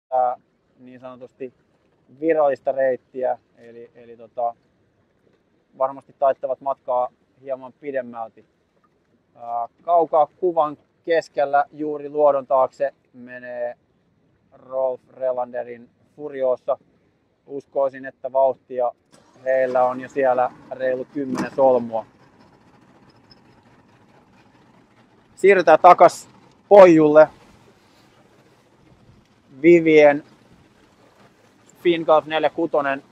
tää niin sanotusti virallista reittiä, eli varmasti taittavat matkaa hieman pidemmälti. Kaukaa kuvan keskellä juuri luodon taakse menee Rolf Relanderin Furiosa. Uskoisin, että vauhtia heillä on jo siellä reilu 10 solmua. Siirrytään takas Poijulle. Vivien Fingolf 46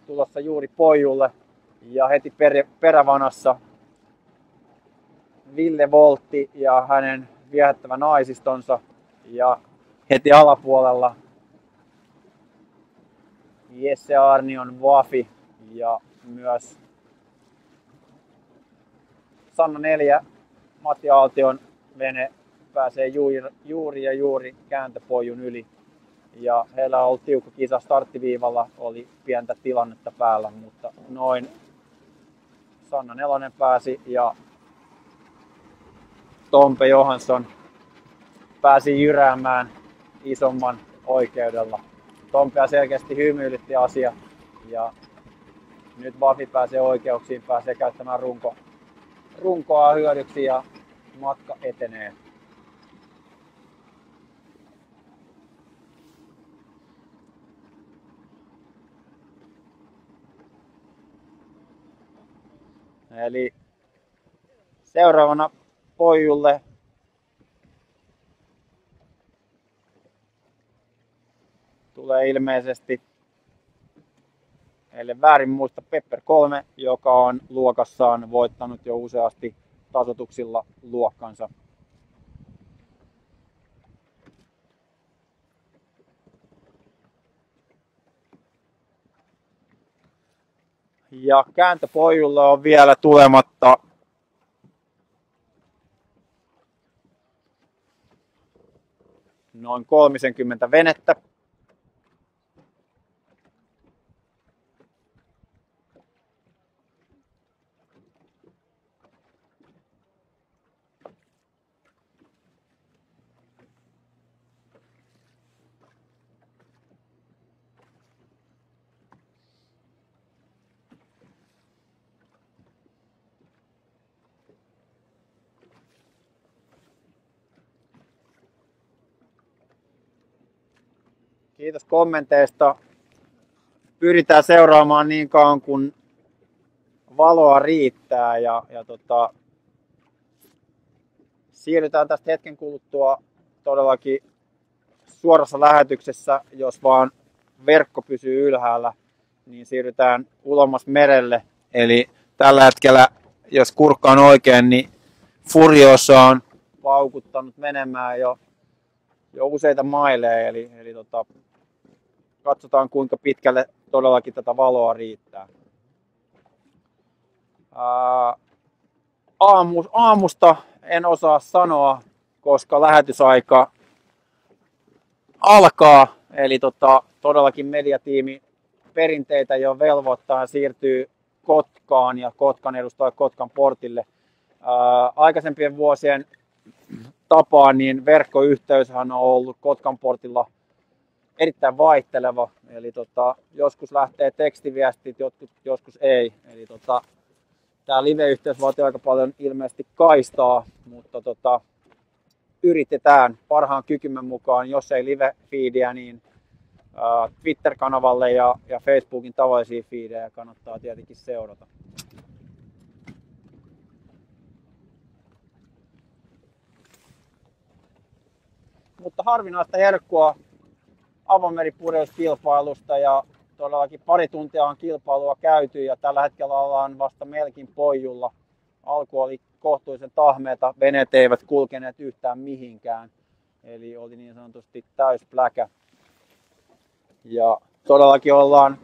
tulossa juuri Poijulle ja heti perävanassa Ville Voltti ja hänen viehättävä naisistonsa ja heti alapuolella Jesse Arnion Vafi ja myös Sanna 4 Matti Aaltion vene pääsee juuri kääntöpoijun yli. Ja heillä on ollut tiukka kisa starttiviivalla, oli pientä tilannetta päällä, mutta noin Sanna 4 pääsi ja Tompe Johansson pääsi jyräämään isomman oikeudella. Tompea selkeästi hymyilytti asia ja nyt Vafi pääsee oikeuksiin, pääsee käyttämään runkoa hyödyksi ja matka etenee. Eli seuraavana Poijulle tulee ilmeisesti, ellei väärin muista, Pepper 3, joka on luokassaan voittanut jo useasti tasoituksilla luokkansa. Ja kääntöpoijulle on vielä tulematta noin 30 venettä. Kiitos kommenteista. Pyritään seuraamaan niin kauan kun valoa riittää ja siirrytään tästä hetken kuluttua todellakin suorassa lähetyksessä, jos vaan verkko pysyy ylhäällä, niin siirrytään ulomas merelle. Eli tällä hetkellä, jos kurkka on oikein, niin Furiosa on paukuttanut menemään jo useita maileja, eli katsotaan kuinka pitkälle todellakin tätä valoa riittää. Aamusta en osaa sanoa, koska lähetysaika alkaa, eli todellakin mediatiimi perinteitä jo velvoittaa siirtyy Kotkaan ja Kotkan edustaa Kotkan portille. Aikaisempien vuosien tapaan niin verkkoyhteyshän on ollut Kotkan portilla erittäin vaihteleva, eli joskus lähtee tekstiviestit, joskus ei. Eli tämä live-yhteys vaatii aika paljon ilmeisesti kaistaa, mutta yritetään parhaan kykymme mukaan, jos ei live-feediä, niin Twitter-kanavalle ja Facebookin tavallisia feedejä kannattaa tietenkin seurata. Mutta harvinaista herkkua avomeripurjehduskilpailusta ja todellakin pari tuntia on kilpailua käyty ja tällä hetkellä ollaan vasta melkein Poijulla. Alku oli kohtuullisen tahmeeta, veneet eivät kulkeneet yhtään mihinkään, eli oli niin sanotusti täyspläkä. Ja todellakin ollaan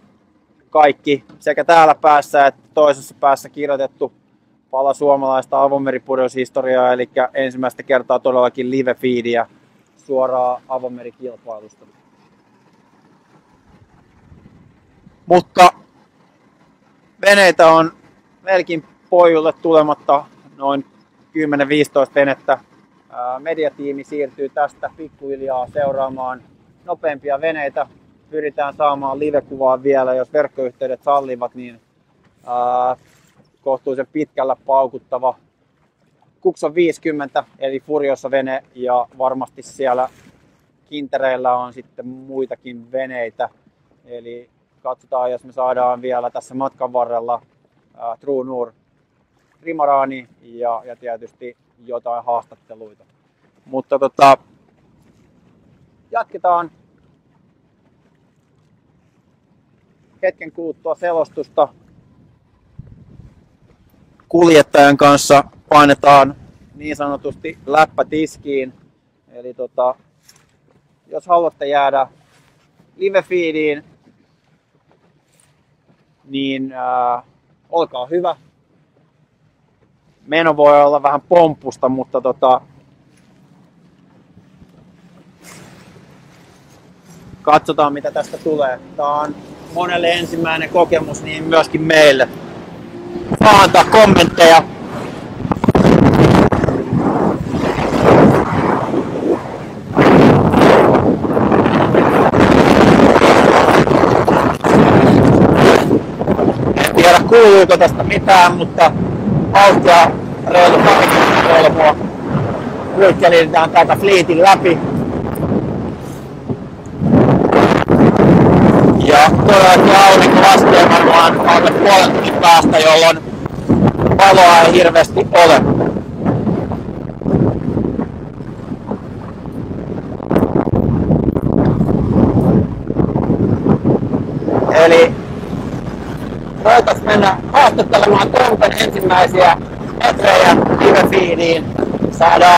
kaikki sekä täällä päässä että toisessa päässä kirjoitettu pala suomalaista avomeripurjehdushistoriaa, eli ensimmäistä kertaa todellakin live-feediä suoraan avomerikilpailusta. Mutta veneitä on melkein Poijulle tulematta noin 10-15 venettä. Mediatiimi siirtyy tästä pikkuhiljaa seuraamaan nopeampia veneitä. Pyritään saamaan live-kuvaa vielä, jos verkkoyhteydet sallivat, niin kohtuullisen pitkällä paukuttava Cuxon 50 eli Furiosa vene, ja varmasti siellä kintereillä on sitten muitakin veneitä. Eli katsotaan, jos me saadaan vielä tässä matkan varrella True Nur trimaraani ja tietysti jotain haastatteluita. Mutta jatketaan hetken kuluttua selostusta. Kuljettajan kanssa painetaan niin sanotusti läppä tiskiin. Eli jos haluatte jäädä live-feediin, niin olkaa hyvä. Meno voi olla vähän pomppusta, mutta katsotaan mitä tästä tulee. Tää on monelle ensimmäinen kokemus, niin myöskin meille. Saa antaa kommentteja. En tiedä kuuluuko tästä mitään, mutta vauhtia reilu 23 luikkelidään täältä Fleetin läpi. Ja todellakin aurinko laskee varmaan alle puolen tunnin päästä, jolloin valoa ei hirveästi ole. Eli voitaisiin mennä haastattelemaan Trumpen ensimmäisiä metrejä live-feediin. Saadaan